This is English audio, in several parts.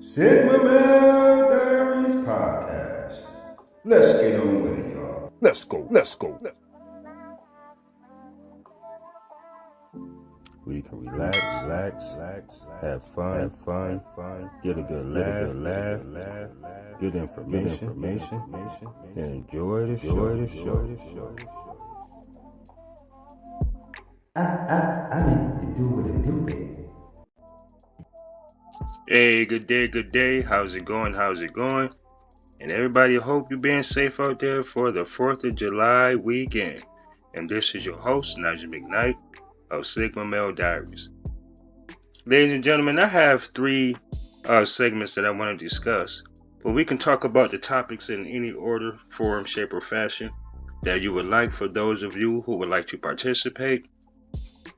Sigma Male Diaries Podcast. Let's get on with it, y'all. Let's go. We can relax, have fun, get a good laugh, get information, and enjoy the show. I need to do what it do, baby. Hey, good day. How's it going? And everybody, hope you're being safe out there for the 4th of July weekend. And this is your host, Nigel McKnight of Sigma Male Diaries. Ladies and gentlemen, I have 3 segments that I want to discuss. But we can talk about the topics in any order, form, shape, or fashion that you would like for those of you who would like to participate.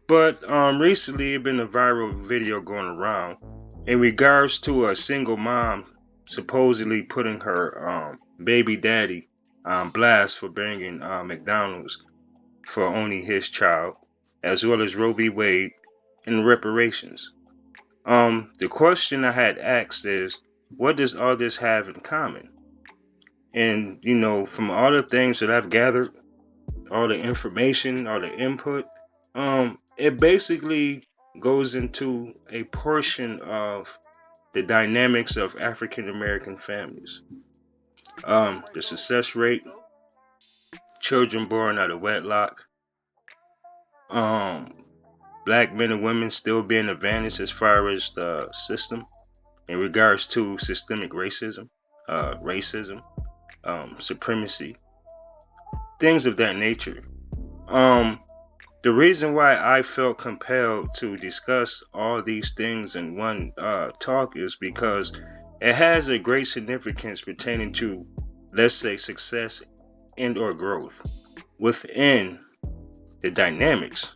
But recently, it's been a viral video going around in regards to a single mom supposedly putting her baby daddy on blast for bringing McDonald's for owning his child, as well as Roe v. Wade and reparations. The question I had asked is, what does all this have in common? And, from all the things that I've gathered, all the information, all the input, it basically goes into a portion of the dynamics of African American families. The success rate, children born out of wedlock, black men and women still being advantaged as far as the system in regards to systemic racism, supremacy, things of that nature. The reason why I felt compelled to discuss all these things in one talk is because it has a great significance pertaining to, let's say, success and or growth within the dynamics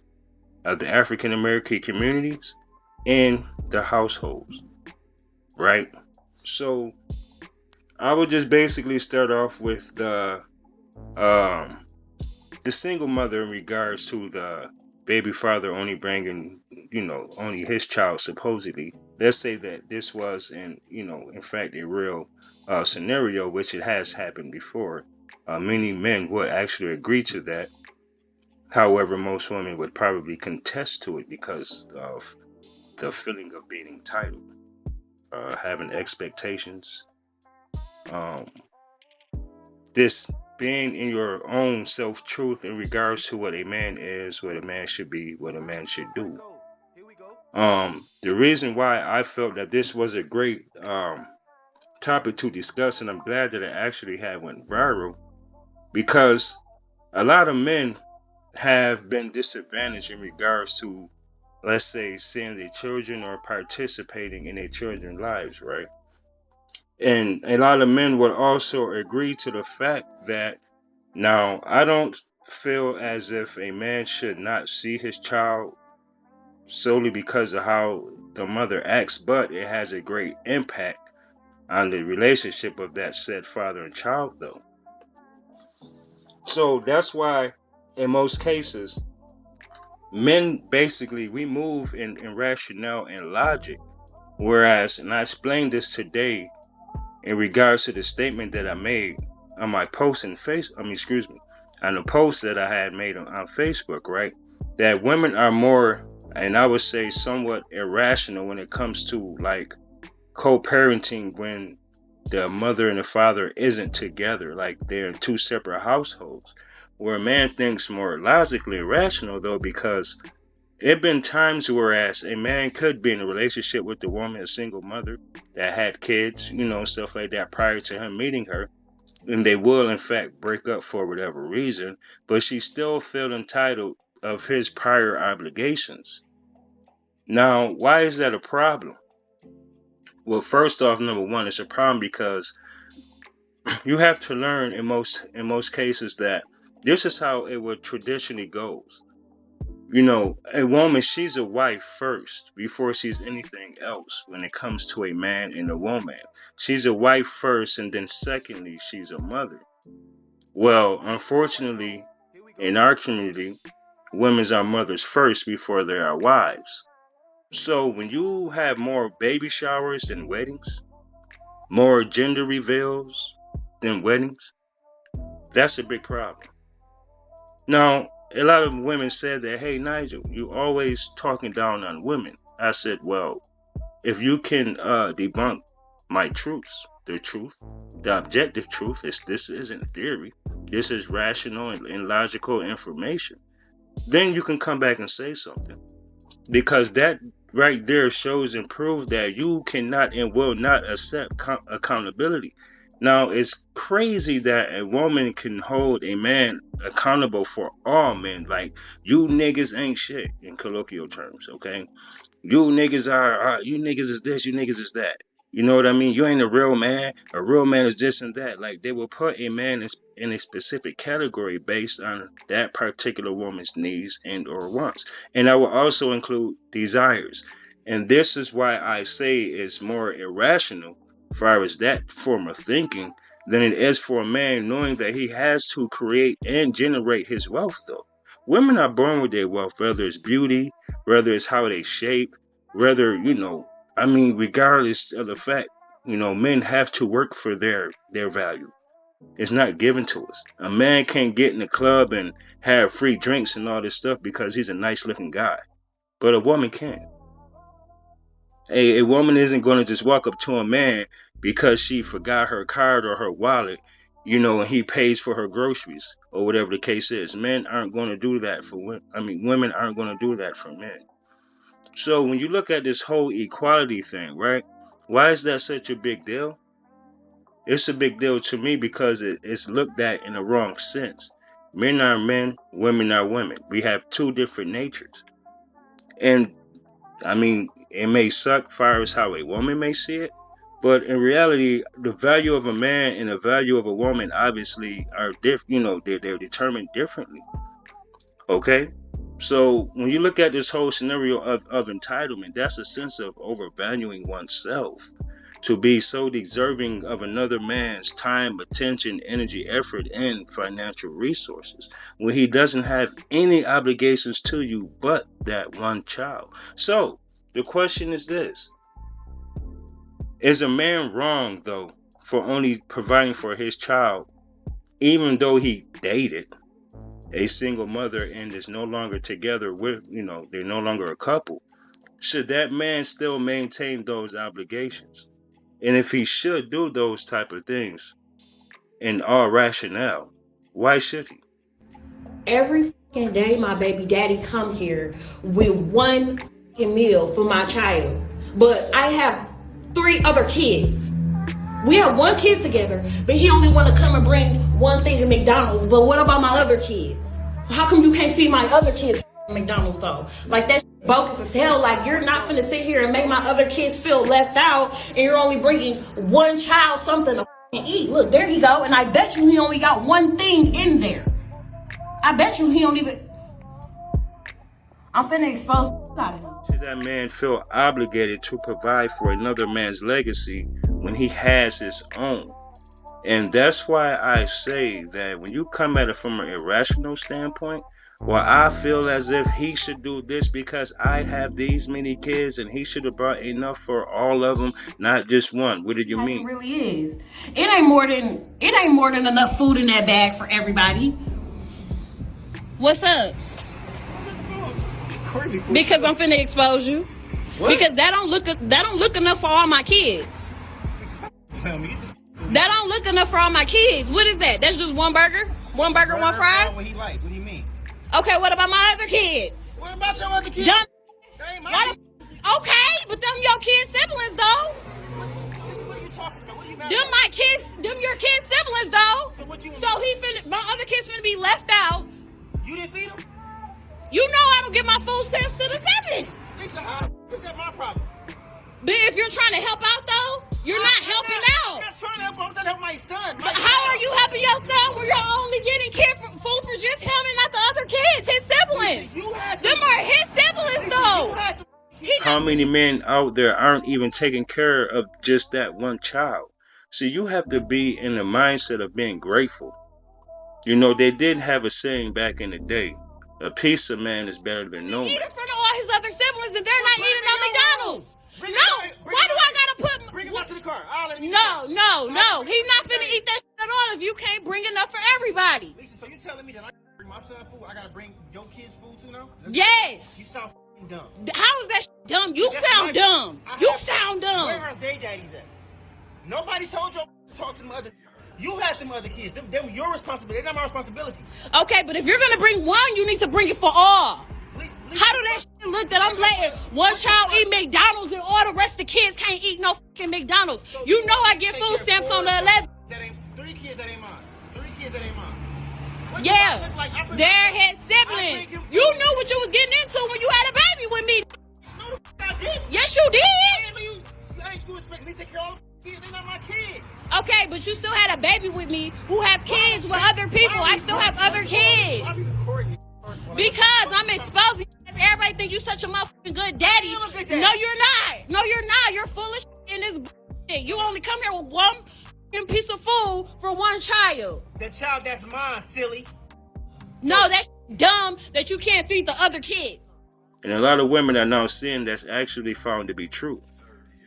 of the African American communities and the households, right? So I would just basically start off with the single mother in regards to the baby father only bringing, only his child supposedly. Let's say that this was in fact a real scenario, which it has happened before. Many men would actually agree to that. However, most women would probably contest to it because of the feeling of being entitled, having expectations, this being in your own self-truth in regards to what a man is, what a man should be, what a man should do. The reason why I felt that this was a great topic to discuss, and I'm glad that it actually had went viral, because a lot of men have been disadvantaged in regards to, let's say, seeing their children or participating in their children's lives, right? And a lot of men would also agree to the fact that, now, I don't feel as if a man should not see his child solely because of how the mother acts, but it has a great impact on the relationship of that said father and child, though. So that's why, in most cases, men basically, we move in rationale and logic. Whereas, and I explained this today in regards to the statement that I made on my post on the post that I had made on Facebook, right? That women are more, and I would say somewhat irrational when it comes to like co-parenting when the mother and the father isn't together, like they're in 2 separate households. Where a man thinks more logically rational, though, because there have been times whereas a man could be in a relationship with the woman, a single mother that had kids, stuff like that prior to him meeting her. And they will, in fact, break up for whatever reason, but she still felt entitled of his prior obligations. Now, why is that a problem? Well, first off, number one, it's a problem because you have to learn in most cases that this is how it would traditionally goes. A woman, she's a wife first before she's anything else when it comes to a man and a woman. She's a wife first, and then secondly, she's a mother. Well, unfortunately, in our community, women are mothers first before they are wives. So when you have more baby showers than weddings, more gender reveals than weddings. That's a big problem. Now, a lot of women said that, hey, Nigel, you always talking down on women. I said, well, if you can debunk my truths, the objective truth is this isn't theory. This is rational and logical information. Then you can come back and say something. Because that right there shows and proves that you cannot and will not accept accountability. Now, it's crazy that a woman can hold a man accountable for all men. Like, you niggas ain't shit in colloquial terms, okay? You niggas you niggas is this, you niggas is that. You know what I mean? You ain't a real man. A real man is this and that. Like, they will put a man in a specific category based on that particular woman's needs and or wants. And I will also include desires. And this is why I say it's more irrational as far as that form of thinking than it is for a man knowing that he has to create and generate his wealth, though. Women are born with their wealth, whether it's beauty, whether it's how they shape, whether, regardless of the fact, men have to work for their value. It's not given to us. A man can't get in the club and have free drinks and all this stuff because he's a nice looking guy. But a woman can. A woman isn't going to just walk up to a man because she forgot her card or her wallet, and he pays for her groceries or whatever the case is. Men aren't going to do that for women. Women aren't going to do that for men. So when you look at this whole equality thing, right? Why is that such a big deal? It's a big deal to me because it's looked at in the wrong sense. Men are men, women are women. We have two different natures. And it may suck far as how a woman may see it, but in reality, the value of a man and the value of a woman obviously are different. They're determined differently. Okay? So when you look at this whole scenario of entitlement, that's a sense of overvaluing oneself. To be so deserving of another man's time, attention, energy, effort, and financial resources when he doesn't have any obligations to you but that one child. So the question is this: is a man wrong, though, for only providing for his child, even though he dated a single mother and is no longer together with, they're no longer a couple? Should that man still maintain those obligations? And if he should do those type of things in all rationale, why should he? Every fucking day my baby daddy come here with one fucking meal for my child. But I have 3 other kids. We have 1 kid together, but he only want to come and bring one thing to McDonald's. But what about my other kids? How come you can't feed my other kids McDonald's though? Like, that's bogus as hell. Like, you're not finna sit here and make my other kids feel left out, and you're only bringing one child something to eat. Look, there he go, and I bet you he only got one thing in there. I bet you he don't even. I'm finna expose him. Should that man feel obligated to provide for another man's legacy when he has his own? And that's why I say that when you come at it from an irrational standpoint, well, I feel as if he should do this because I have these many kids and he should have brought enough for all of them, not just one. What did you mean? It really is. It ain't more than enough food in that bag for everybody. What's up? Because I'm finna expose you. What? Because that don't look enough for all my kids. That don't look enough for all my kids. What is that? That's just one burger? One burger, one fry? What he like? What do you mean? Okay, what about my other kids? What about your other kids? Okay, but them your kids' siblings, though. What are you talking about? What are you mad Them about? my kids, them your kids' siblings, though. So what you? My other kids finna be left out. You didn't feed them? You know I don't give my food stamps to the 7. Lisa, how is that my problem? But if you're trying to help out, though, you're not helping out. I'm not trying to help him. I'm trying to help my son. But how are you helping your son when you're only getting food for just him and not the other kids, his siblings? Lisa, them are his siblings, though. How many men out there aren't even taking care of just that one child? See, you have to be in the mindset of being grateful. They did have a saying back in the day: a piece of man is better than no man. Eating for all his other siblings, and they're not eating no McDonald's. Bring No. him out- bring Why him do out I here. gotta put? Bring him out to the car. I'll let him eat No, the no, car. no. He's not finna eat that shit at all if you can't bring enough for everybody. Lisa, so you telling me that I bring my son food? I gotta bring your kids food too now? Yes. You sound f***ing dumb. How is that shit dumb? You That's sound my- dumb. I You have- sound dumb. Where are they daddies at? Nobody told you to talk to them other. You had them other kids. Them your responsibility. They're not my responsibility. Okay, but if you're gonna bring one, you need to bring it for all. Please, How do that shit look that I'm letting one child eat McDonald's and all the rest of the kids can't eat no fucking McDonald's? So You know I take get care food of stamps on four the 11th. That ain't 3 kids that ain't mine. 3 kids that ain't mine. What do Yeah, I look like? I bring- they're his I siblings. bring him You food. knew what you was getting into when you had a baby with me. No, the f- I did. Yes, you did. You expect me to take care of all the kids? They're not my kids. Okay, but you still had a baby with me who have kids with other people. I still have other kids. Why are you recording me? First of all, Because I'm exposing you. Everybody think you such a motherfucking good daddy. I am a good daddy. No, you're not. No, you're not. You're full of shit in this shit. You only come here with one fucking piece of food for one child. The child that's mine, silly. No, that's dumb that you can't feed the other kids. And a lot of women are now seeing that's actually found to be true.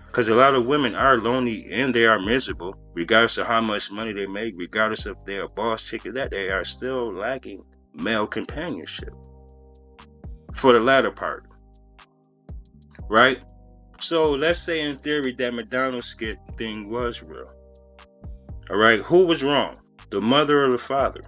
Because a lot of women are lonely and they are miserable, regardless of how much money they make, regardless if they're a boss chick or that, they are still lacking male companionship. For the latter part. Right? So let's say in theory that McDonald's skit thing was real. Alright, who was wrong? The mother or the father?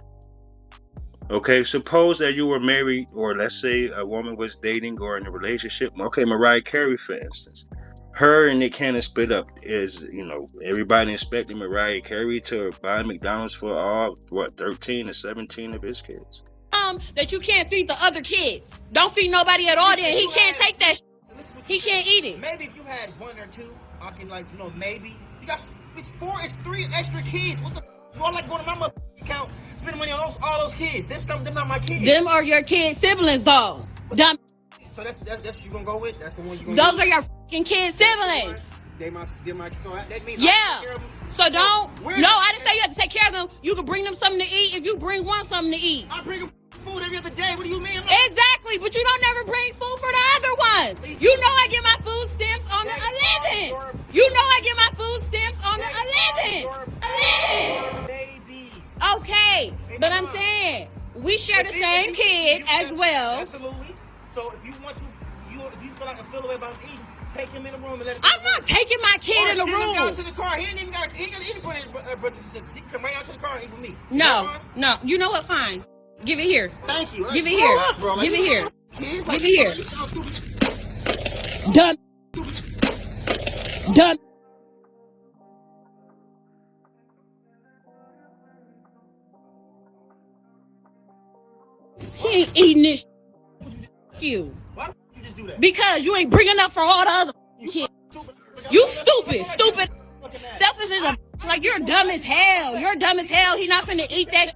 Okay, suppose that you were married, or let's say a woman was dating or in a relationship. Okay, Mariah Carey, for instance. Her and Nick Cannon split up. Is, everybody expecting Mariah Carey to buy McDonald's for all, 13 or 17 of his kids? That you can't feed the other kids. Don't feed nobody at all Listen, then. He you can't had- take that. Listen what He you said. can't eat it. Maybe if you had 1 or 2, I can maybe. You got it's 3 extra kids. What the? You all like going to my motherfucking account, spending money on all those kids. Them not my kids. Them are your kids' siblings though. Dumb. So that's what you gonna go with. That's the one you gonna. Those are your fucking kids' siblings. They my. So that means Yeah. I take care of them. So don't. where's No, the- I didn't say you have to take care of them. You can bring them something to eat if you bring one something to eat. I bring them food every other day. What do you mean? I'm not- Exactly, but you don't never bring food for the other ones. You know I get my food stamps on the 11th. You know I get my food stamps on the 11th. 11th. Babies. Okay, but I'm saying we share the same kid as well. Absolutely. So if you want to, if you feel like I feel the way about him eating, take him in the room and let him. I'm not taking my kid in the Send him down room. to the car. He ain't even got. He ain't got to eat for his brothers and sisters. He can come right out to the car and eat with me. No, no. You know what? Fine. Give it here. Thank you. Give it Grow here. up, bro. Like, Give it you here. know, kids, Give it here. You sound stupid. Done. Done. He ain't eating this. You. Why don't you just do that? Because you ain't bringing up for all the other kids. You stupid. Stupid. Selfish is a like you're dumb as hell. You're dumb as hell. He not finna eat that.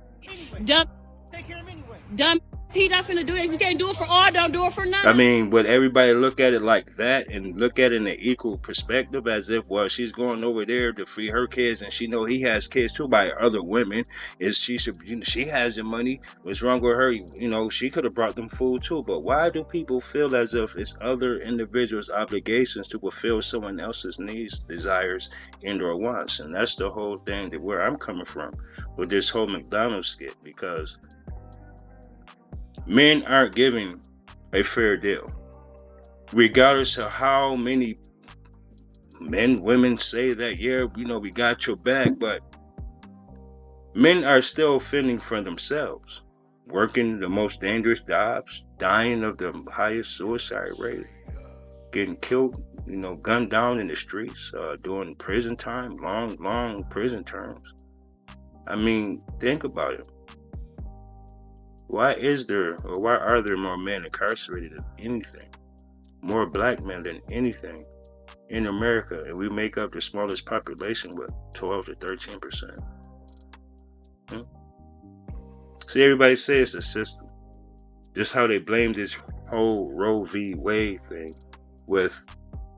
Dumb. Take care of him anyway. Dumb. He not finna do that. If you can't do it for all, don't do it for none. I mean, would everybody look at it like that and look at it in an equal perspective as if, well, she's going over there to free her kids and she know he has kids too by other women. Is she has the money? What's wrong with her? She could have brought them food too. But why do people feel as if it's other individuals' obligations to fulfill someone else's needs, desires, and or wants? And that's the whole thing that where I'm coming from with this whole McDonald's skit, because men aren't giving a fair deal. Regardless of how many women say that, yeah, we got your back, but men are still fending for themselves, working the most dangerous jobs, dying of the highest suicide rate, getting killed, gunned down in the streets, doing prison time, long prison terms. I mean, think about it. Why are there more men incarcerated than anything? More black men than anything in America, and we make up the smallest population with 12 to 13%. See, everybody says it's a system. Just how they blame this whole Roe v. Wade thing with,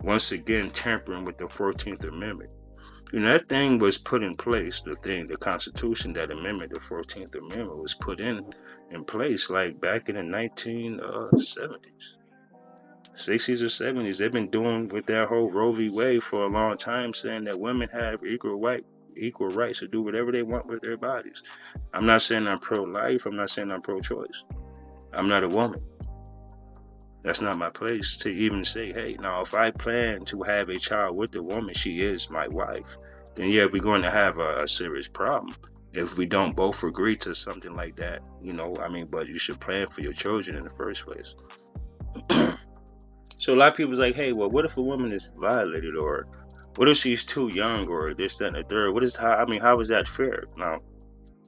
once again, tampering with the 14th Amendment. That thing was put in place, the Constitution, that amendment, the 14th Amendment, was put in place like back in the 1970s. 60s or 70s, they've been doing with that whole Roe v. Wade for a long time, saying that women have equal rights to do whatever they want with their bodies. I'm not saying I'm pro-life. I'm not saying I'm pro-choice. I'm not a woman. That's not my place to even say, hey, now if I plan to have a child with a woman, she is my wife, then yeah, we're going to have a serious problem if we don't both agree to something like that. But you should plan for your children in the first place. So a lot of people's like, hey, well, what if a woman is violated, or what if she's too young, or this, that, and the third? How is that fair? Now,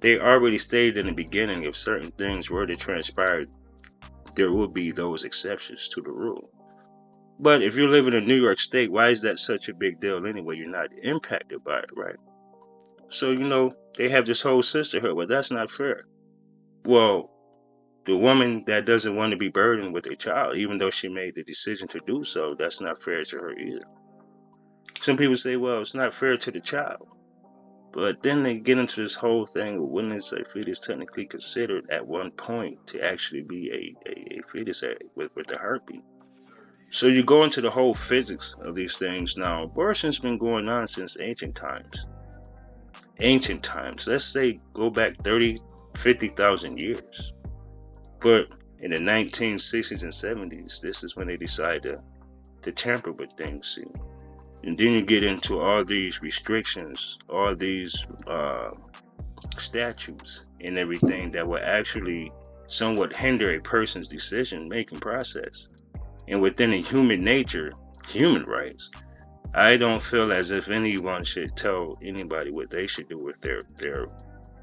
they already stated in the beginning, if certain things were to transpire, there will be those exceptions to the rule. But if you're living in New York State, why is that such a big deal anyway? You're not impacted by it, right? So, they have this whole sisterhood. Well, that's not fair. Well, the woman that doesn't want to be burdened with a child, even though she made the decision to do so, that's not fair to her either. Some people say, well, it's not fair to the child. But then they get into this whole thing of when is a fetus technically considered at one point to actually be a fetus with the heartbeat. So you go into the whole physics of these things. Now, abortion's been going on since ancient times. Let's say go back 30, 50,000 years. But in the 1960s and 70s, this is when they decided to tamper with things. See? And then you get into all these restrictions, all these statutes and everything that will actually somewhat hinder a person's decision-making process. And within a human nature, human rights, I don't feel as if anyone should tell anybody what they should do with their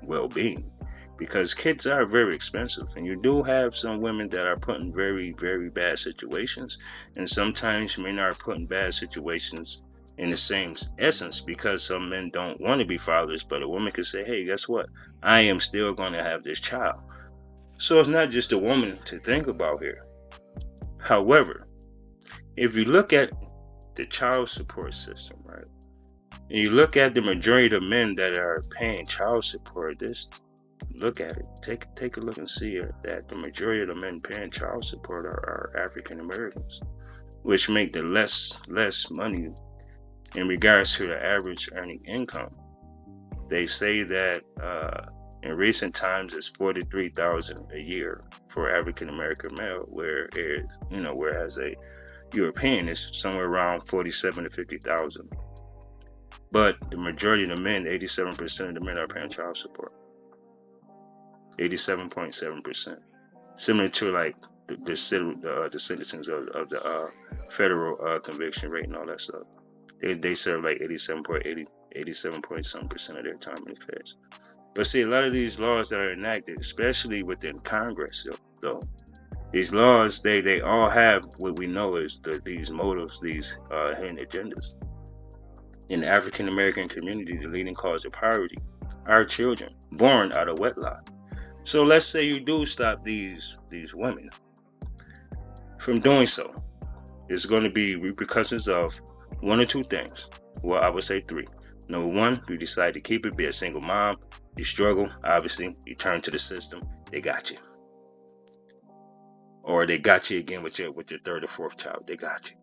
well-being. Because kids are very expensive, and you do have some women that are put in very, very bad situations, and sometimes men are put in bad situations in the same essence, because some men don't want to be fathers, but a woman could say, hey, guess what? I am still going to have this child. So it's not just a woman to think about here. However, if you look at the child support system, right, and you look at the majority of men that are paying child support, look at it. Take a look and see that the majority of the men paying child support are African Americans, which make the less money in regards to the average earning income. They say that in recent times it's $43,000 a year for African American male, whereas a European is somewhere around $47,000 to $50,000. But the majority of the men, 87% of the men, are paying child support. 87.7%, similar to like the citizens of the federal conviction rate and all that stuff. They serve like 87 point some percent of their time in the feds. But see, a lot of these laws that are enacted, especially within Congress, though, these laws they all have what we know is these motives, these hidden agendas. In the African American community, the leading cause of poverty are children born out of wedlock. So let's say you do stop these women from doing so. There's going to be repercussions of one or two things. Well, I would say three. Number one, you decide to keep it, be a single mom. You struggle, obviously. You turn to the system. They got you. Or they got you again with your third or fourth child. They got you.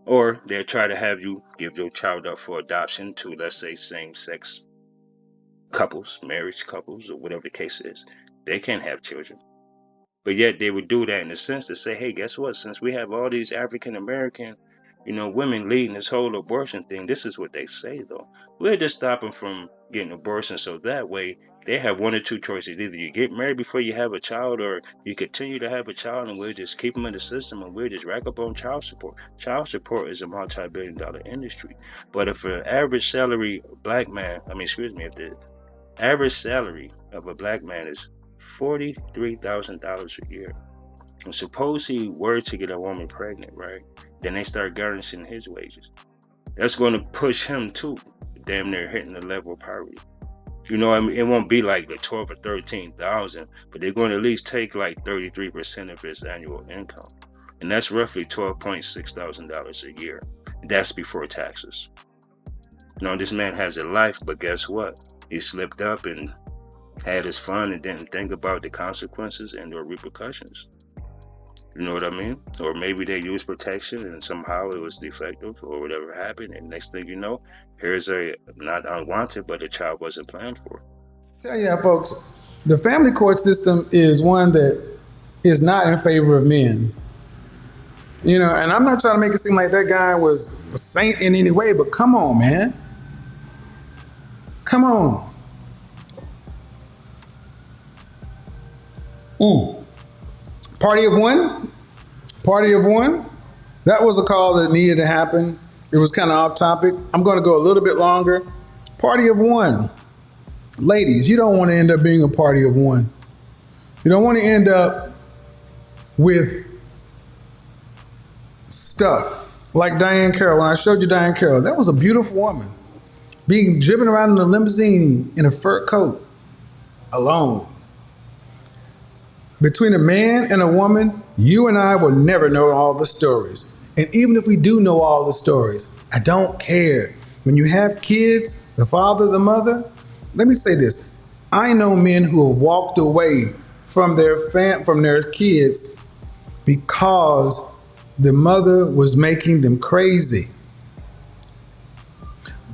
Or they'll try to have you give your child up for adoption to, let's say, same-sex couples, marriage couples, or whatever the case is. They can't have children. But yet they would do that in a sense to say, hey, guess what? Since we have all these African American, women leading this whole abortion thing, this is what they say, though. We'll just stop them from getting abortion, so that way they have one or two choices. Either you get married before you have a child, or you continue to have a child and we'll just keep them in the system and we'll just rack up on child support. Child support is a multi-billion-dollar industry. But if an average salary black man, if the average salary of a black man is $43,000 a year, and suppose he were to get a woman pregnant, right? Then they start garnishing his wages. That's going to push him to damn near hitting the level of poverty. It won't be like the 12 or 13,000, but they're going to at least take like 33% of his annual income, and that's roughly $12,600 a year. That's before taxes. Now this man has a life, but guess what? He slipped up and had his fun and didn't think about the consequences and the repercussions. You know what I mean? Or maybe they used protection and somehow it was defective or whatever happened. And next thing you know, here's a not unwanted, but a child wasn't planned for. Tell you, folks, the family court system is one that is not in favor of men. You know, and I'm not trying to make it seem like that guy was a saint in any way, but come on, man. Come on. Party of one. Party of one. That was a call that needed to happen. It was kind of off topic. I'm going to go a little bit longer. Party of one. Ladies, you don't want to end up being a party of one. You don't want to end up with stuff like Diane Carroll. When I showed you Diane Carroll, that was a beautiful woman being driven around in a limousine in a fur coat alone. Between a man and a woman, you and I will never know all the stories. And even if we do know all the stories, I don't care. When you have kids, the father, the mother, let me say this. I know men who have walked away from their kids because the mother was making them crazy.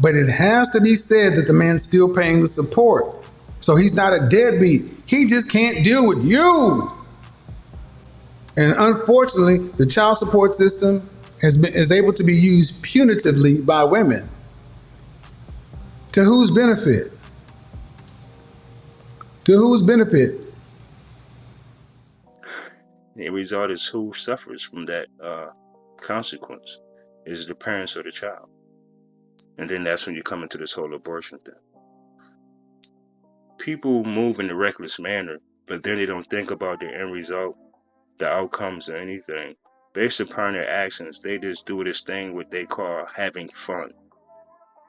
But it has to be said that the man's still paying the support. So he's not a deadbeat. He just can't deal with you. And unfortunately, the child support system is able to be used punitively by women. To whose benefit? To whose benefit? The result is who suffers from that consequence is the parents or the child. And then that's when you come into this whole abortion thing. People move in a reckless manner, but then they don't think about the end result, the outcomes, or anything. Based upon their actions, they just do this thing what they call having fun.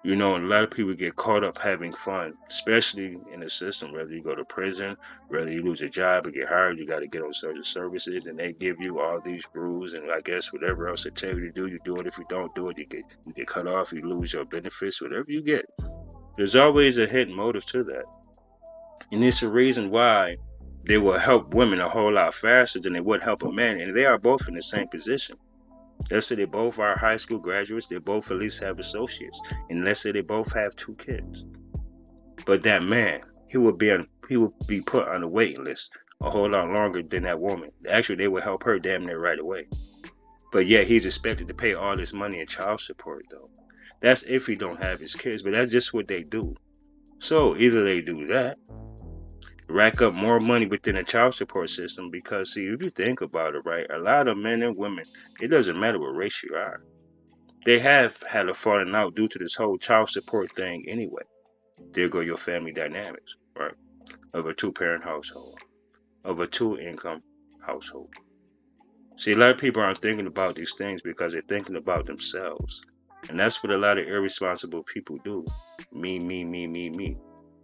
You know, a lot of people get caught up having fun, especially in the system. Whether you go to prison, whether you lose a job or get hired, you got to get on social services, and they give you all these rules and I guess whatever else they tell you to do, you do it. If you don't do it, you get cut off, you lose your benefits, whatever you get. There's always a hidden motive to that. And it's a reason why they will help women a whole lot faster than they would help a man. And they are both in the same position. Let's say they both are high school graduates. They both at least have associates. And let's say they both have 2 kids. But that man, he would be put on a waiting list a whole lot longer than that woman. Actually, they would help her damn near right away. But yet he's expected to pay all this money in child support, though. That's if he don't have his kids. But that's just what they do. So either they do that, rack up more money within the child support system, because see, if you think about it, right, a lot of men and women, it doesn't matter what race you are, they have had a falling out due to this whole child support thing anyway. There go your family dynamics, right, of a 2-parent household, of a 2-income household. See, a lot of people aren't thinking about these things because they're thinking about themselves, and that's what a lot of irresponsible people do. Me, me, me, me, me.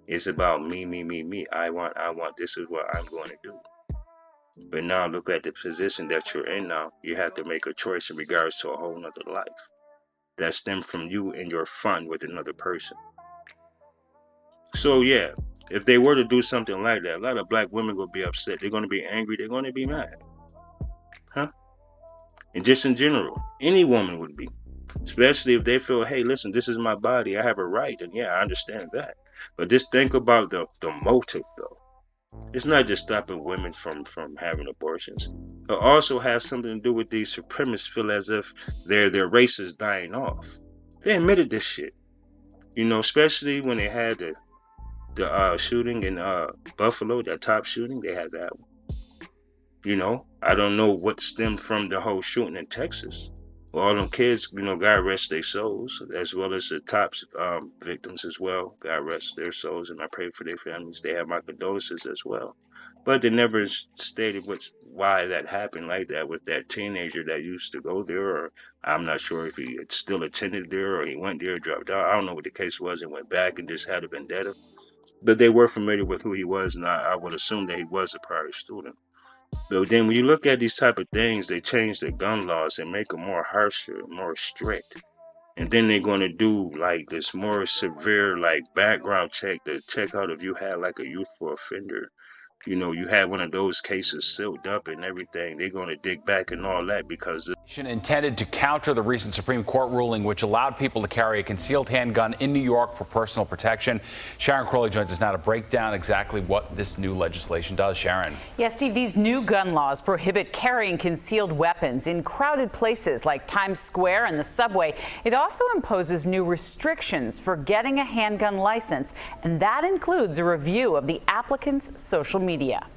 It's about me, me, me, me. I want, this is what I'm going to do. But now look at the position that you're in now. You have to make a choice in regards to a whole nother life that stems from you and your fun with another person. So yeah, if they were to do something like that, a lot of black women will be upset. They're going to be angry. They're going to be mad. Huh? And just in general, any woman would be. Especially if they feel, hey, listen, this is my body. I have a right. And yeah, I understand that. But just think about the motive, though. It's not just stopping women from having abortions. It also has something to do with these supremacists feel as if their race is dying off. They admitted this shit. You know, especially when they had the shooting in Buffalo, that top shooting, they had that one. You know, I don't know what stemmed from the whole shooting in Texas. Well, all them kids, you know, God rest their souls, as well as the top victims as well. God rest their souls, and I pray for their families. They have my condolences as well. But they never stated why that happened like that with that teenager that used to go there, or I'm not sure if he still attended there or he went there, dropped out. I don't know what the case was and went back and just had a vendetta. But they were familiar with who he was, and I would assume that he was a prior student. But then when you look at these type of things, they change the gun laws and make them more harsher, more strict. And then they're going to do like this more severe like background check to check out if you had like a youthful offender you had one of those cases sealed up and everything, they're going to dig back and all that because intended to counter the recent Supreme Court ruling which allowed people to carry a concealed handgun in New York for personal protection. Sharon Crowley joins us now to break down exactly what this new legislation does. Sharon. Yes, Steve, these new gun laws prohibit carrying concealed weapons in crowded places like Times Square and the subway. It also imposes new restrictions for getting a handgun license, and that includes a review of the applicant's social media.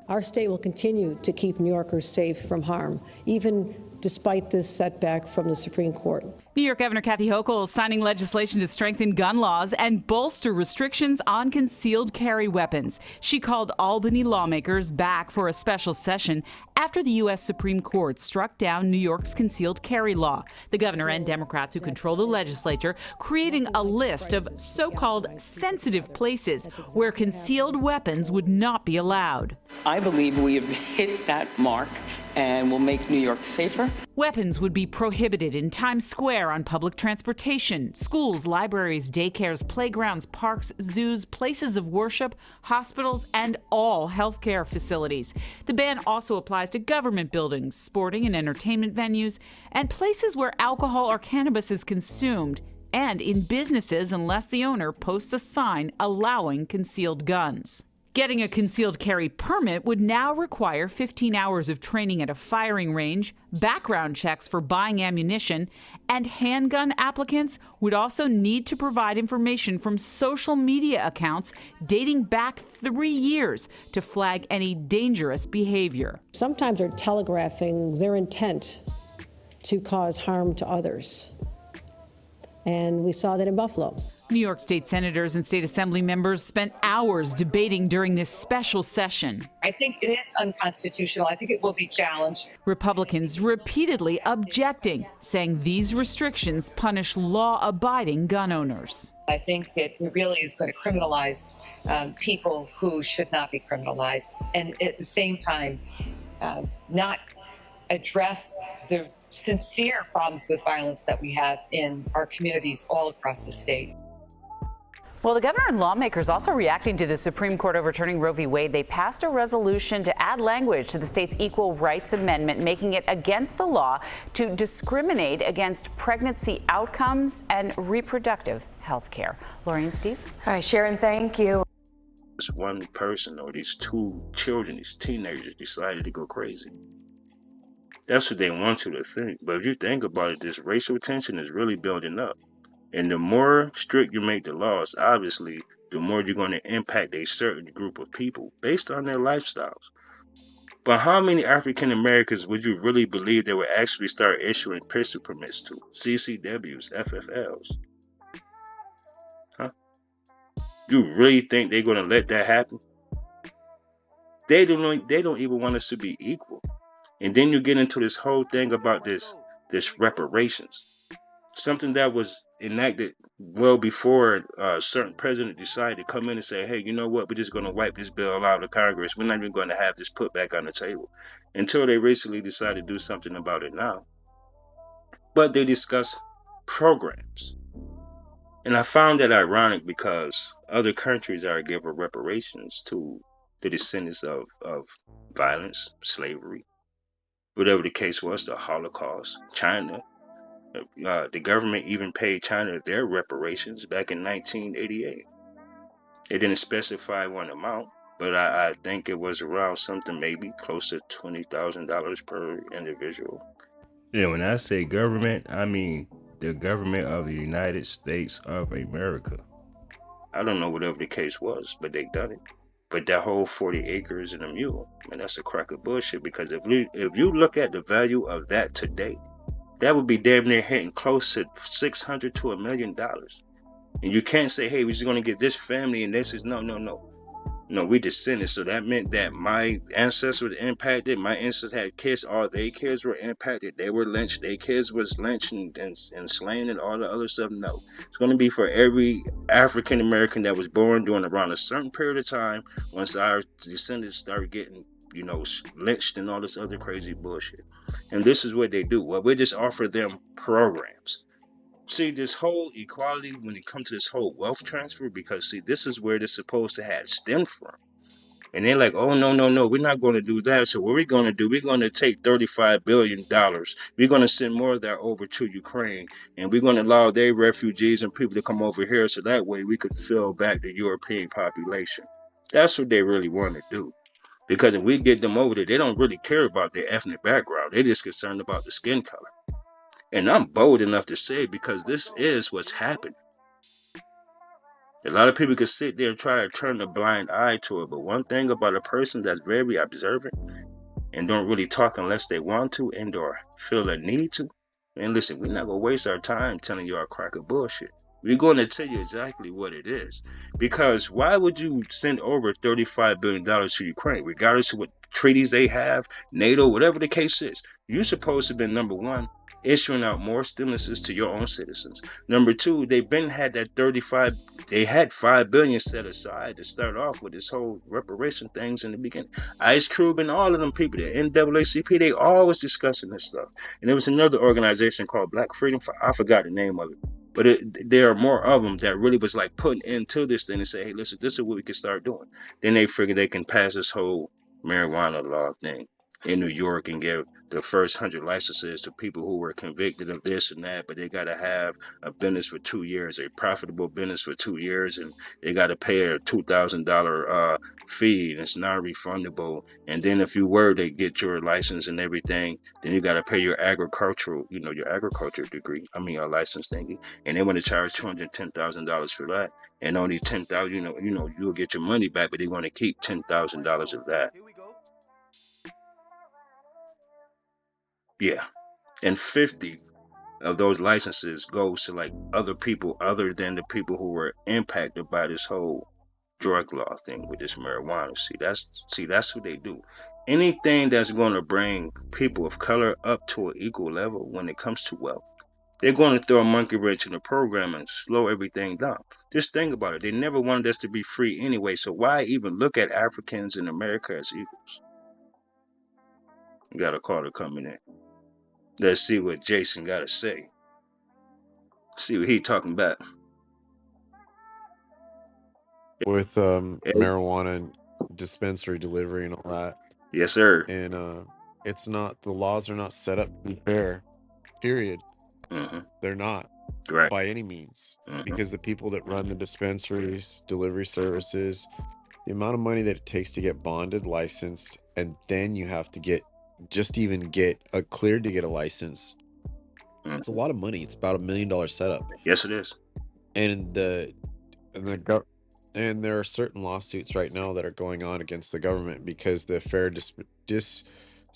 Our state will continue to keep New Yorkers safe from harm, even despite this setback from the Supreme Court. New York Governor Kathy Hochul is signing legislation to strengthen gun laws and bolster restrictions on concealed carry weapons. She called Albany lawmakers back for a special session after the U.S. Supreme Court struck down New York's concealed carry law. The governor and Democrats who control the legislature creating a list of so-called sensitive places where concealed weapons would not be allowed. I believe we have hit that mark and will make New York safer. Weapons would be prohibited in Times Square on public transportation, schools, libraries, daycares, playgrounds, parks, zoos, places of worship, hospitals, and all healthcare facilities. The ban also applies to government buildings, sporting and entertainment venues, and places where alcohol or cannabis is consumed, and in businesses unless the owner posts a sign allowing concealed guns. Getting a concealed carry permit would now require 15 hours of training at a firing range, background checks for buying ammunition, and handgun applicants would also need to provide information from social media accounts dating back 3 years to flag any dangerous behavior. Sometimes they're telegraphing their intent to cause harm to others. And we saw that in Buffalo. New York State senators and state assembly members spent hours debating during this special session. I think it is unconstitutional. I think it will be challenged. Republicans repeatedly objecting, saying these restrictions punish law-abiding gun owners. I think it really is going to criminalize people who should not be criminalized, and at the same time, not address the sincere problems with violence that we have in our communities all across the state. Well, the governor and lawmakers also reacting to the Supreme Court overturning Roe v. Wade. They passed a resolution to add language to the state's Equal Rights Amendment, making it against the law to discriminate against pregnancy outcomes and reproductive health care. Lori and Steve. All right, Sharon, thank you. This one person or these two children, these teenagers, decided to go crazy. That's what they want you to think. But if you think about it, this racial tension is really building up. And the more strict you make the laws, obviously, the more you're going to impact a certain group of people based on their lifestyles. But how many African Americans would you really believe they would actually start issuing pistol permits to? CCWs, FFLs? Huh? You really think they're going to let that happen? They don't even want us to be equal. And then you get into this whole thing about this reparations. Something that was enacted well before a certain president decided to come in and say, hey, you know what, we're just going to wipe this bill out of Congress. We're not even going to have this put back on the table. Until they recently decided to do something about it now. But they discuss programs. And I found that ironic because other countries are giving reparations to the descendants of violence, slavery, whatever the case was, the Holocaust, China. The government even paid China their reparations back in 1988. It didn't specify one amount, but I think it was around something maybe close to $20,000 per individual. Yeah, when I say government, I mean the government of the United States of America. I don't know whatever the case was, but they done it. But that whole 40 acres and a mule, man, that's a crock of bullshit. Because if you look at the value of that today, that would be damn near hitting close to $600 to $1 million. And you can't say, hey, we're just going to get this family and this is no. No, we descended. So that meant that my ancestors were impacted. My ancestors had kids. All their kids were impacted. They were lynched. Their kids was lynched and slain and all the other stuff. No, it's going to be for every African American that was born during around a certain period of time. Once our descendants started getting lynched and all this other crazy bullshit. And this is what they do. Well, we just offer them programs. See, this whole equality when it comes to this whole wealth transfer, because see, this is where it's supposed to have stemmed from. And they're like, oh, no, no, no, we're not going to do that. So what we're going to do, we're going to take $35 billion. We're going to send more of that over to Ukraine. And we're going to allow their refugees and people to come over here so that way we could fill back the European population. That's what they really want to do. Because if we get them over there, they don't really care about their ethnic background. They're just concerned about the skin color. And I'm bold enough to say it because this is what's happening. A lot of people could sit there and try to turn a blind eye to it. But one thing about a person that's very observant and don't really talk unless they want to and or feel a need to, and listen, we're not going to waste our time telling you our crack of bullshit. We're going to tell you exactly what it is. Because why would you send over $35 billion to Ukraine, regardless of what treaties they have, NATO, whatever the case is? You're supposed to be, number one, issuing out more stimuluses to your own citizens. Number two, they've been had that 35, they had $5 billion set aside to start off with this whole reparation things in the beginning. Ice Cube and all of them people, the NAACP, they always discussing this stuff. And there was another organization called Black Freedom, I forgot the name of it. But there are more of them that really was like putting into this thing and say, hey, listen, this is what we can start doing. Then they figure they can pass this whole marijuana law thing in New York and give the first 100 licenses to people who were convicted of this and that, but they got to have a business for 2 years, a profitable business for 2 years, and they got to pay a $2,000 fee, and it's non-refundable. And then if you were to get your license and everything, then you got to pay your agriculture degree, a license thingy, and they want to charge $210,000 for that, and only $10,000, you'll get your money back, but they want to keep $10,000 of that. Yeah. And 50 of those licenses goes to like other people other than the people who were impacted by this whole drug law thing with this marijuana. See, that's what they do. Anything that's going to bring people of color up to an equal level when it comes to wealth, they're going to throw a monkey wrench in the program and slow everything down. Just think about it. They never wanted us to be free anyway, so why even look at Africans in America as equals? You got a caller coming in. Let's see what Jason got to say. See what he talking about. With marijuana and dispensary delivery and all that. Yes, sir. And the laws are not set up to be fair, period. Mm-hmm. They're not, right, by any means. Mm-hmm. Because the people that run the dispensaries, delivery services, the amount of money that it takes to get bonded, licensed, and then you have to get cleared to get a license. Mm-hmm. It's a lot of money. It's about $1 million setup. Yes, it is. And there are certain lawsuits right now that are going on against the government because the fair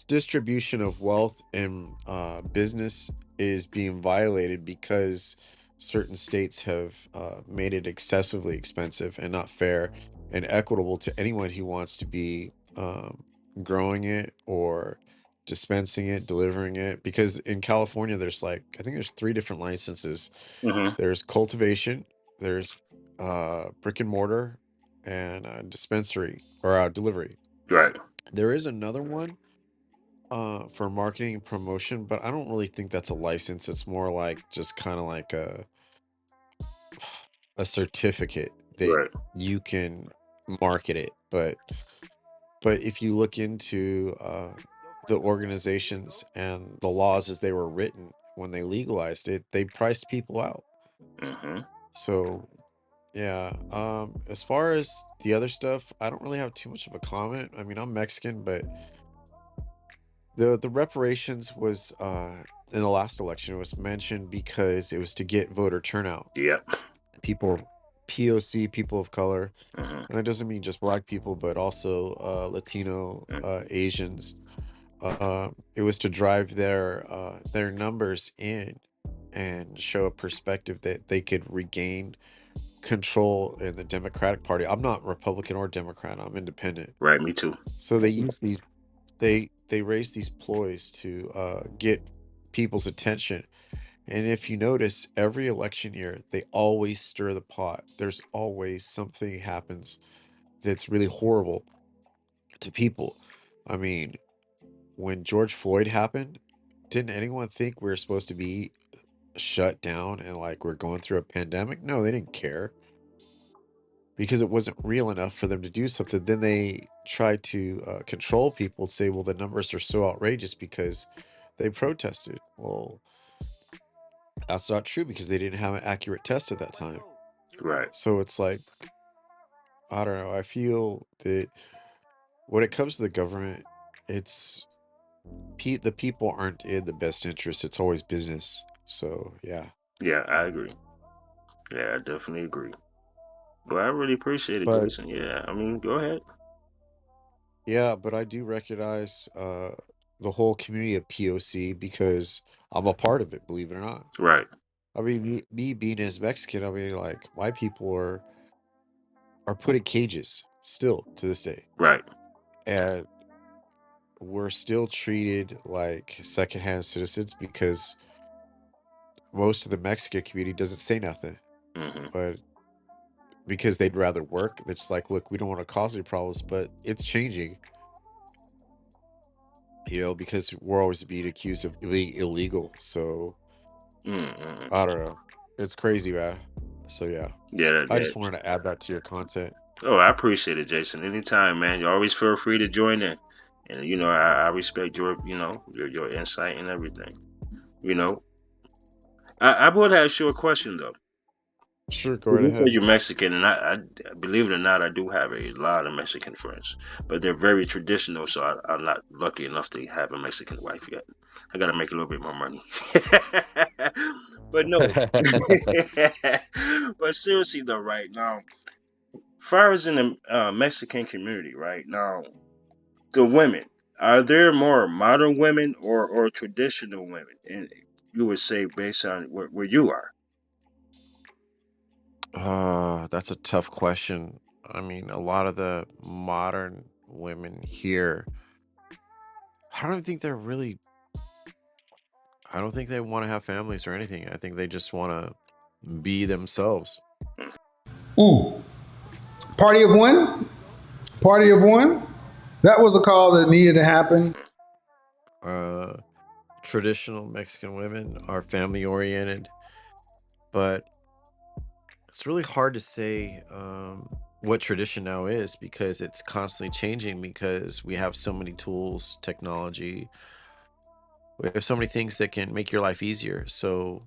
distribution of wealth and business is being violated because certain states have made it excessively expensive and not fair and equitable to anyone who wants to be growing it or dispensing it, delivering it. Because in California, I think there's 3 different licenses. Mm-hmm. There's cultivation, there's brick and mortar, and dispensary or delivery. Right. There is another one for marketing and promotion, but I don't really think that's a license. It's more like just kind of like a certificate that you can market it. But if you look into the organizations and the laws as they were written when they legalized it, they priced people out. Mm-hmm. So yeah, as far as the other stuff, I don't really have too much of a comment. I mean, I'm Mexican, but the reparations was in the last election, it was mentioned because it was to get voter turnout. Yeah. People, POC, people of color, mm-hmm. and that doesn't mean just black people, but also Latino, Asians. It was to drive their numbers in and show a perspective that they could regain control in the Democratic Party. I'm not Republican or Democrat. I'm independent. Right, me too. So they use these, they raise these ploys to get people's attention. And if you notice, every election year, they always stir the pot. There's always something happens that's really horrible to people. I mean, when George Floyd happened, didn't anyone think we were supposed to be shut down and like we're going through a pandemic? No, they didn't care. because it wasn't real enough for them to do something. Then they tried to control people and say, well, the numbers are so outrageous because they protested. Well, that's not true because they didn't have an accurate test at that time. Right. So it's like, I don't know. I feel that when it comes to the government, it's the people aren't in the best interest. It's always business. So yeah. Yeah, I agree. Yeah, I definitely agree. Well, I really appreciate it, But Jason. Yeah, I mean, go ahead. yeah, but I do recognize the whole community of POC because I'm a part of it, believe it or not. Right. I mean, me being as Mexican, I mean, like my people are put in cages still to this day, Right. and we're still treated like secondhand citizens because most of the Mexican community doesn't say nothing, Hmm. but because they'd rather work, they're just like, look, we don't want to cause any problems, but it's changing. Because we're always being accused of being illegal. So Mm-hmm. I don't know. It's crazy, man. So yeah, Yeah, I just wanted to add that to your content. Oh, I appreciate it, Jason. Anytime, man. You always feel free to join in. And I respect your insight and everything. I would ask you a question though. Sure, go right You say ahead. you're Mexican, and I believe it or not, I do have a lot of Mexican friends, but they're very traditional. So I'm not lucky enough to have a Mexican wife yet. I got to make a little bit more money. But no, but seriously though, right now, far as in the Mexican community, right now, the women, are there more modern women or traditional women? And you would say based on where you are. That's a tough question. I mean, a lot of the modern women here, I don't think they're really. I don't think they want to have families or anything. I think they just want to be themselves. Party of one. Party of one. That was a call that needed to happen. Traditional Mexican women are family oriented, but it's really hard to say what tradition now is because it's constantly changing because we have so many tools, technology. We have so many things that can make your life easier. So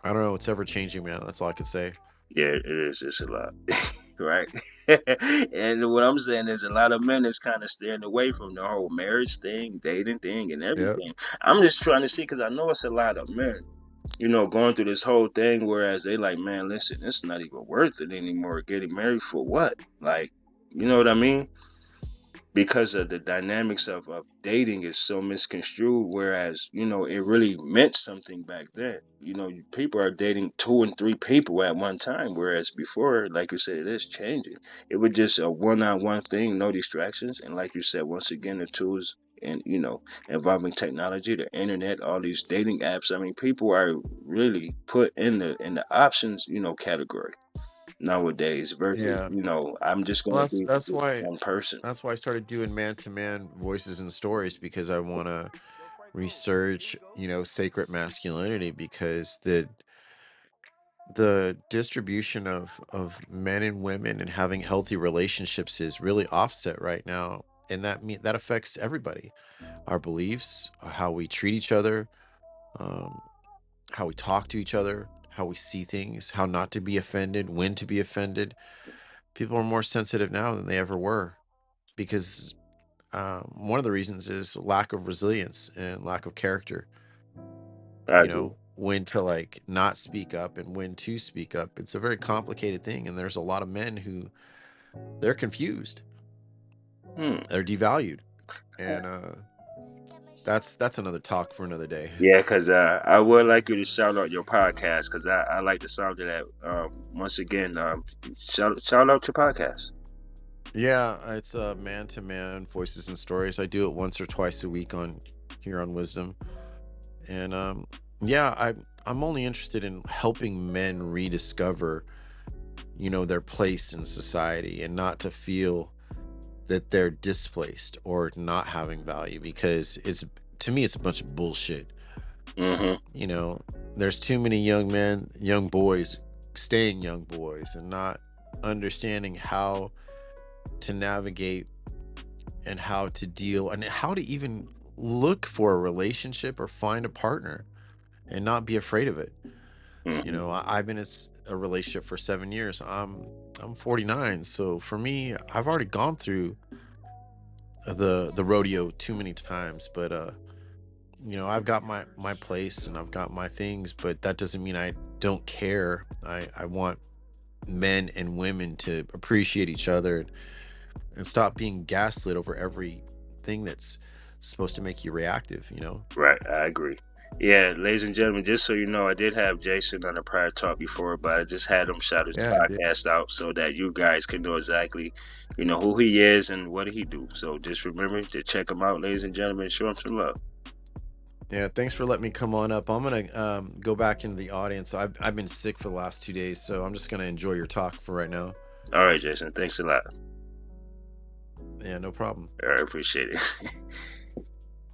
I don't know. It's ever changing, man. That's all I could say. Yeah, it is. It's a lot, right? And what I'm saying is, a lot of men is kind of steering away from the whole marriage thing, dating thing, and Yep. everything. I'm just trying to see because I know it's a lot of men, going through this whole thing. Whereas they like, man, listen, it's not even worth it anymore. Getting married for what? Like, you know what I mean? Because of the dynamics of dating is so misconstrued, whereas it really meant something back then. People are dating 2 and 3 people at one time, whereas before, like you said, it is changing. It was just a one-on-one thing, no distractions, and like you said, once again, the tools and involving technology, the internet, all these dating apps. I mean, people are really put in the options category nowadays versus Yeah. I'm just Well, gonna be that's with this why one person. that's why I started doing man-to-man voices and stories because I want to research, sacred masculinity because the distribution of men and women and having healthy relationships is really offset right now, and that affects everybody. Our beliefs, how we treat each other, um, how we talk to each other, how we see things, how not to be offended, when to be offended. People are more sensitive now than they ever were because one of the reasons is lack of resilience and lack of character. I agree. When to like not speak up and when to speak up. It's a very complicated thing, and there's a lot of men who they're confused, they're devalued, and that's another talk for another day. Yeah, because I would like you to shout out your podcast because I like the sound of that. Once again, shout out your podcast. Yeah, it's man-to-man voices and stories. I do it once or twice a week on here on Wisdom, and yeah, I'm only interested in helping men rediscover their place in society and not to feel that they're displaced or not having value because to me it's a bunch of bullshit. There's too many young boys staying young boys and not understanding how to navigate and how to deal and how to even look for a relationship or find a partner and not be afraid of it. Mhm. You know, I've been in a relationship for 7 years. I'm 49, so for me, I've already gone through the rodeo too many times. But you know, I've got my place and I've got my things, but that doesn't mean I don't care. I want men and women to appreciate each other and stop being gaslit over everything that's supposed to make you reactive, you know? Right, I agree. Yeah, ladies and gentlemen, just so you know, I did have Jason on a prior talk before, but I just had him shout his Yeah, podcast out so that you guys can know exactly, who he is and what he do. So just remember to check him out, ladies and gentlemen. Show him some love. yeah, thanks for letting me come on up. I'm gonna go back into the audience. I've been sick for the last 2 days, so I'm just gonna enjoy your talk for right now. All right, Jason. Thanks a lot. Yeah, no problem. I appreciate it.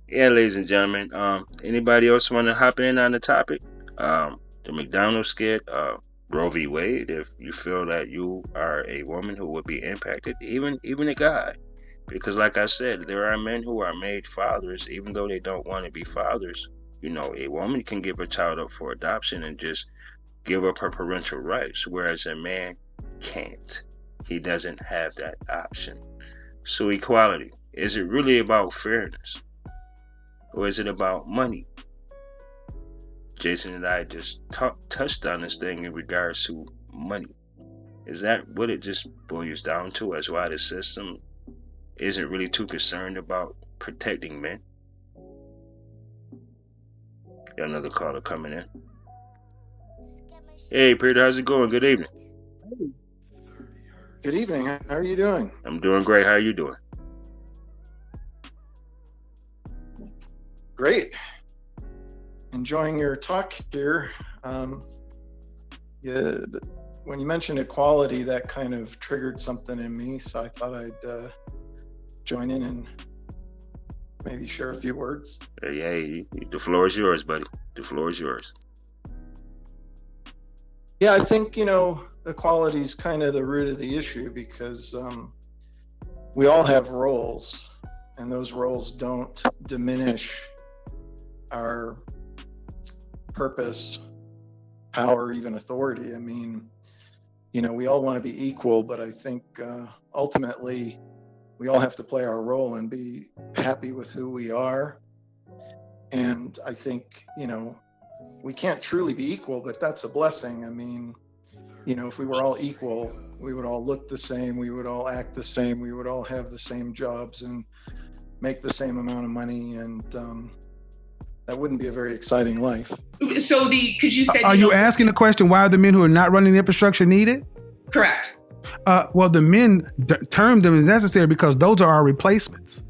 Yeah, ladies and gentlemen. Anybody else want to hop in on the topic? The McDonald's skit, Roe v. Wade. If you feel that you are a woman who would be impacted, even a guy, because like I said, there are men who are made fathers, even though they don't want to be fathers. A woman can give a child up for adoption and just give up her parental rights, whereas a man can't. He doesn't have that option. So equality, is it really about fairness? Or is it about money? Jason and I just touched on this thing in regards to money. Is that what it just boils down to, as why the system isn't really too concerned about protecting men? Got another caller coming in. Hey, Peter, how's it going? Good evening. Good evening. How are you doing? I'm doing great. How are you doing? Great. Enjoying your talk here. When you mentioned equality, that kind of triggered something in me, so I thought I'd join in and maybe share a few words. Hey, the floor is yours, buddy. The floor is yours. Yeah, I think, equality is kind of the root of the issue because we all have roles, and those roles don't diminish our purpose, power, even authority. I mean, we all want to be equal, but I think ultimately we all have to play our role and be happy with who we are. And I think, we can't truly be equal, but that's a blessing. I mean, if we were all equal, we would all look the same, we would all act the same, we would all have the same jobs and make the same amount of money, and that wouldn't be a very exciting life. So because you said... Are you asking the question, why are the men who are not running the infrastructure needed? Correct. Well, the men termed them as necessary because those are our replacements.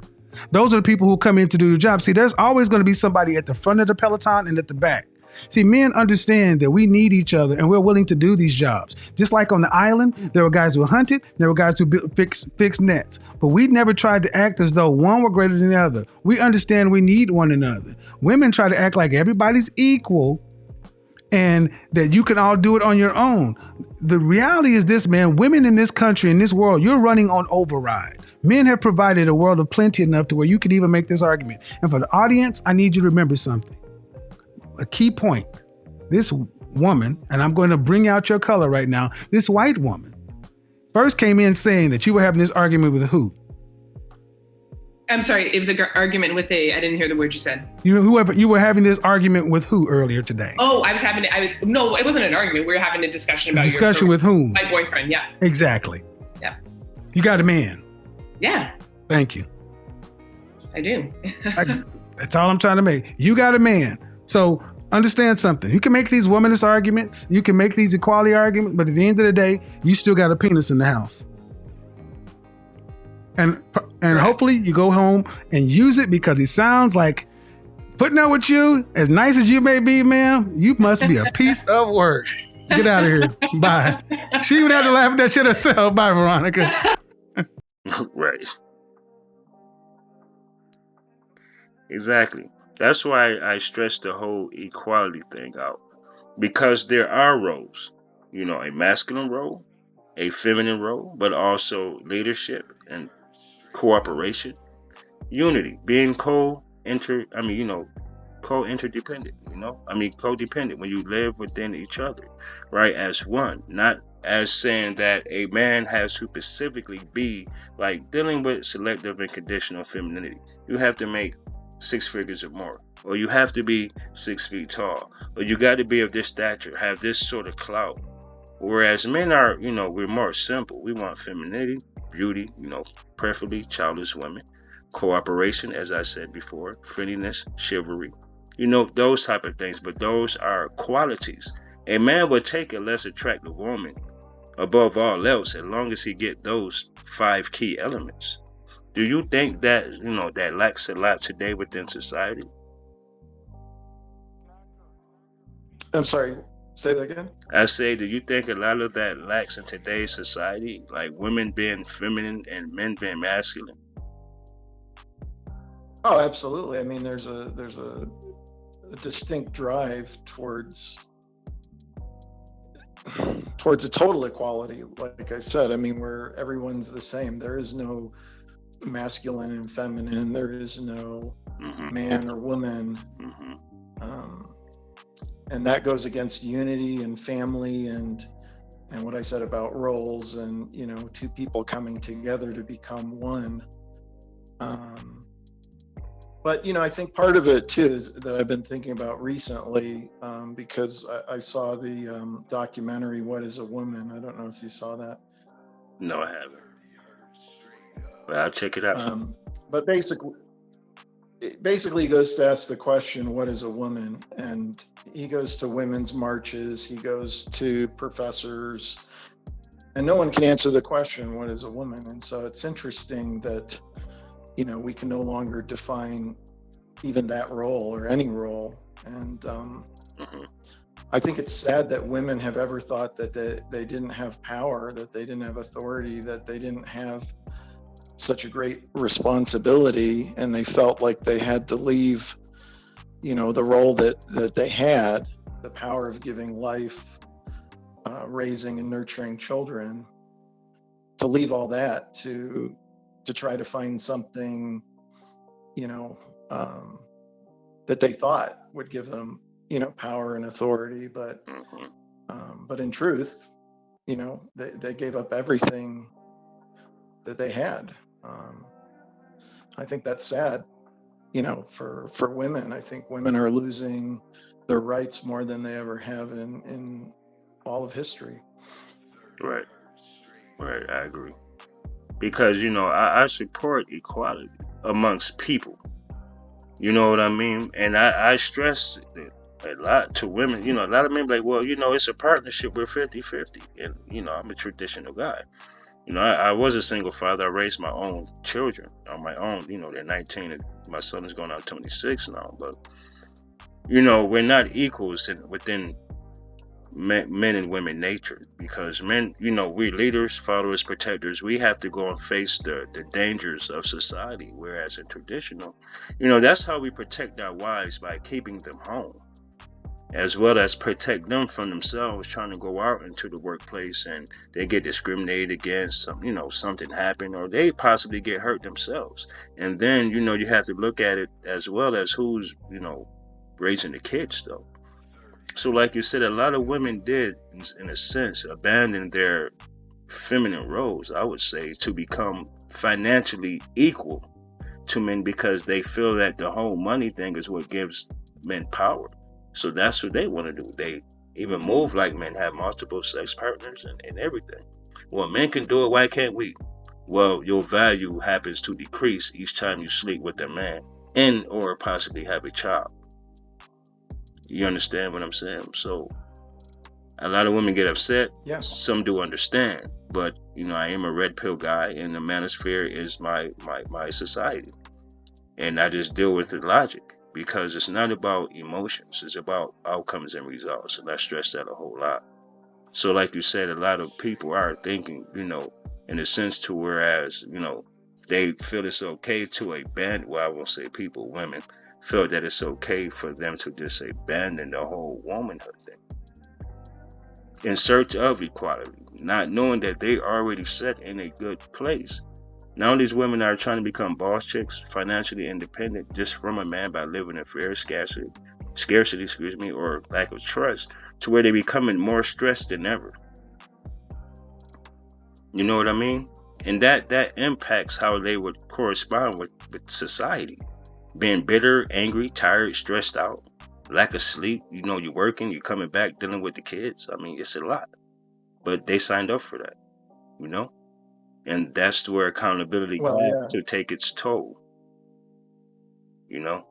Those are the people who come in to do the job. See, there's always going to be somebody at the front of the peloton and at the back. See, men understand that we need each other and we're willing to do these jobs. Just like on the island, there were guys who hunted, there were guys who fixed nets. But we never tried to act as though one were greater than the other. We understand we need one another. Women try to act like everybody's equal and that you can all do it on your own. The reality is this, man, women in this country, in this world, you're running on override. Men have provided a world of plenty enough to where you can even make this argument. And for the audience, I need you to remember something. A key point. This woman, and I'm going to bring out your color right now, this white woman first came in saying that you were having this argument with who? I'm sorry, it was an argument with I didn't hear the word you said. You were having this argument with who earlier today? Oh, no, it wasn't an argument. We were having a discussion about with whom? My boyfriend, yeah. Exactly. Yeah. You got a man. Yeah. Thank you. I do. That's all I'm trying to make. You got a man. So understand something. You can make these womanist arguments. You can make these equality arguments, but at the end of the day, you still got a penis in the house. And hopefully you go home and use it, because it sounds like putting up with you, as nice as you may be, ma'am, you must be a piece of work. Get out of here. Bye. She would have to laugh at that shit herself. Bye, Veronica. Right. Exactly. That's why I stress the whole equality thing out, because there are roles, a masculine role a feminine role, but also leadership and cooperation, unity, being co-interdependent, codependent when you live within each other, right, as one, not as saying that a man has to specifically be like dealing with selective and conditional femininity. You have to make 6 figures or more, or you have to be 6 feet tall, or you got to be of this stature, have this sort of clout. Whereas men are, we're more simple. We want femininity, beauty, preferably childless women, cooperation, as I said before, friendliness, chivalry, those type of things. But those are qualities. A man would take a less attractive woman above all else as long as he get those 5 key elements. Do you think that, that lacks a lot today within society? I'm sorry, say that again? I say, do you think a lot of that lacks in today's society, like women being feminine and men being masculine? Oh, absolutely. I mean, there's a distinct drive towards a total equality. Like I said, I mean, where everyone's the same. There is no masculine and feminine. There is no man or woman. And that goes against unity and family and what I said about roles and, 2 people coming together to become one. But, I think part of it too is that I've been thinking about recently because I saw the documentary, What is a Woman? I don't know if you saw that. No, I haven't. But I'll check it out. But basically he goes to ask the question, what is a woman? And he goes to women's marches, he goes to professors, and no one can answer the question, what is a woman? And so it's interesting that, we can no longer define even that role or any role. And I think it's sad that women have ever thought that they didn't have power, that they didn't have authority, that they didn't have such a great responsibility, and they felt like they had to leave, the role that they had, the power of giving life, raising and nurturing children, to leave all that to try to find something, that they thought would give them, power and authority, but in truth, they gave up everything that they had. I think that's sad, for women. I think women are losing their rights more than they ever have in all of history. Right, I agree. Because, I support equality amongst people. You know what I mean? And I stress it a lot to women. A lot of men be like, well, it's a partnership. We're 50-50. And, I'm a traditional guy. I was a single father. I raised my own children on my own. They're 19 and my son is going on 26 now. But, we're not equals within men and women nature, because men, we're leaders, followers, protectors. We have to go and face the dangers of society. Whereas in traditional, that's how we protect our wives, by keeping them home, as well as protect them from themselves trying to go out into the workplace and they get discriminated against, something happened, or they possibly get hurt themselves. And then, you have to look at it as well as who's, raising the kids though. So like you said, a lot of women did, in a sense, abandon their feminine roles, I would say, to become financially equal to men, because they feel that the whole money thing is what gives men power. So that's what they want to do. They even move like men, have multiple sex partners and everything. Well, men can do it, why can't we? Well, your value happens to decrease each time you sleep with a man and or possibly have a child. You understand what I'm saying? So a lot of women get upset. Yeah. Some do understand. But, I am a red pill guy, and the manosphere is my society. And I just deal with the logic, because it's not about emotions. It's about outcomes and results. And I stress that a whole lot. So like you said, a lot of people are thinking, in a sense to whereas, they feel it's okay to abandon, well, I won't say people, women, feel that it's okay for them to just abandon the whole womanhood thing in search of equality. not knowing that they already set in a good place. Now these women are trying to become boss chicks, financially independent, just from a man by living in fear, scarcity, or lack of trust, to where they're becoming more stressed than ever. You know what I mean? And that impacts how they would correspond with society. Being bitter, angry, tired, stressed out, lack of sleep. You know, you're working, you're coming back, dealing with the kids. I mean, it's a lot. But they signed up for that, you know? And that's where accountability has to take its toll. You know?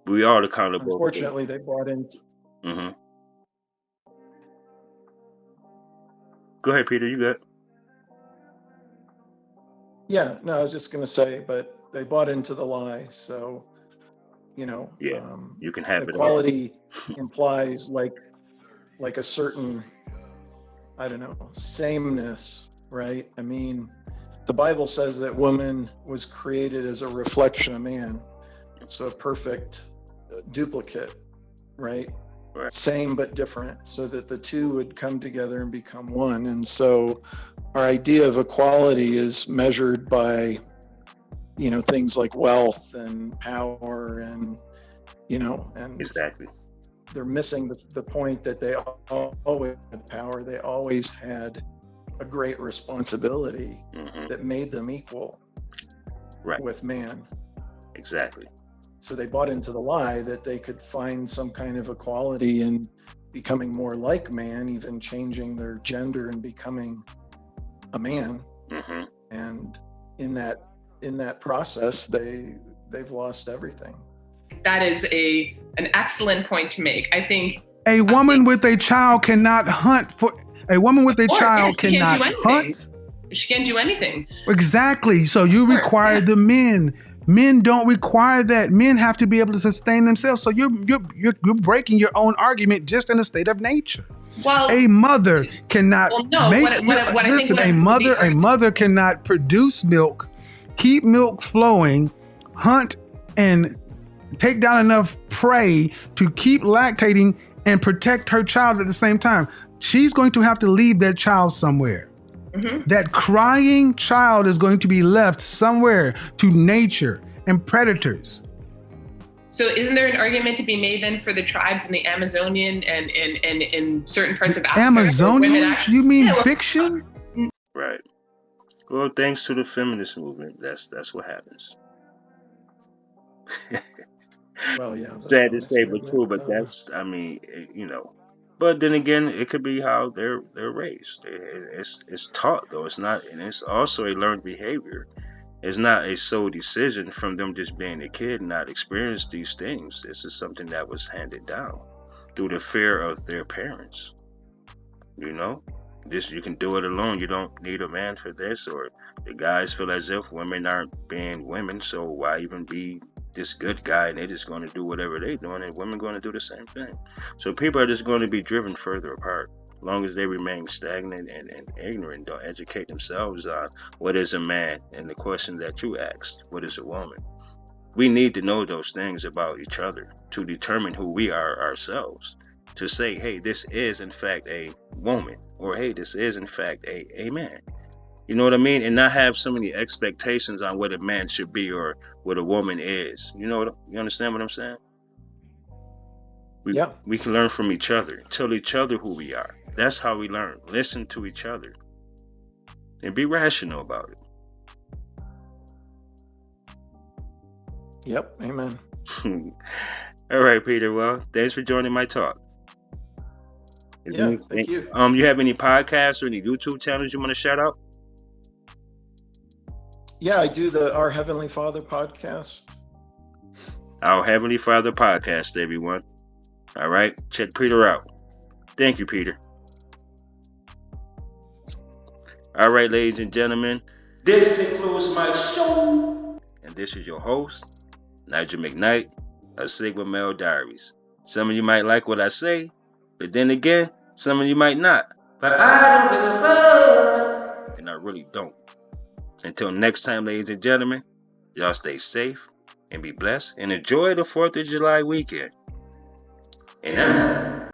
We are accountable. Unfortunately, they bought into... Mm-hmm. Go ahead, Peter, you got it. Yeah, no, I was just going to say, but they bought into the lie. So, you know, you can have equality implies like a certain, I don't know, sameness, right? I mean, the Bible says that woman was created as a reflection of man. So a perfect duplicate, right? Same but different, so that the two would come together and become one. And so our idea of equality is measured by, you know, things like wealth and power and, you know, and exactly. They're missing the point that they always had power. They always had a great responsibility that made them equal with man. Exactly. So they bought into the lie that they could find some kind of equality in becoming more like man, even changing their gender and becoming a man. And in that process, they've lost everything. That is an excellent point to make. I think a woman with a child cannot hunt for. A woman with a child cannot hunt. She can't do anything. Exactly. So you require the men. Men don't require that. Men have to be able to sustain themselves. So you're breaking your own argument just in a state of nature. Well, a mother cannot listen. A mother cannot produce milk, keep milk flowing, hunt and take down enough prey to keep lactating and protect her child at the same time. She's going to have to leave that child somewhere. That crying child is going to be left somewhere to nature and predators. So isn't there an argument to be made then for the tribes in the Amazonian and in certain parts of Africa? Amazonian? You mean fiction? Right. Well, thanks to the feminist movement, that's what happens. Well, yeah. Sad to say, but true. But that's, I mean, you know. But then again, it could be how they're raised. It's taught though. It's not, and it's also a learned behavior. It's not a sole decision from them just being a kid and not experience these things. This is something that was handed down through the fear of their parents. You know, you can do it alone. You don't need a man for this. Or the guys feel as if women aren't being women, so why even be this good guy, and they're just going to do whatever they're doing, and women going to do the same thing. So people are just going to be driven further apart, as long as they remain stagnant and ignorant, don't educate themselves on what is a man, and the question that you asked, what is a woman? We need to know those things about each other to determine who we are ourselves, to say, hey, this is in fact a woman, or hey, this is in fact a man. You know what I mean? And not have so many expectations on what a man should be or what a woman is. You understand what I'm saying? We can learn from each other. Tell each other who we are. That's how we learn. Listen to each other. And be rational about it. Yep. Amen. All right, Peter. Well, thanks for joining my talk. Thank you. You have any podcasts or any YouTube channels you want to shout out? Yeah, I do the Our Heavenly Father podcast. Our Heavenly Father podcast, everyone. All right, check Peter out. Thank you, Peter. All right, ladies and gentlemen, this concludes my show. And this is your host, Nigel McKnight of Sigma Male Diaries. Some of you might like what I say, but then again, some of you might not. But I don't give a fuck. And I really don't. Until next time, ladies and gentlemen, y'all stay safe and be blessed and enjoy the 4th of July weekend. And I'm out.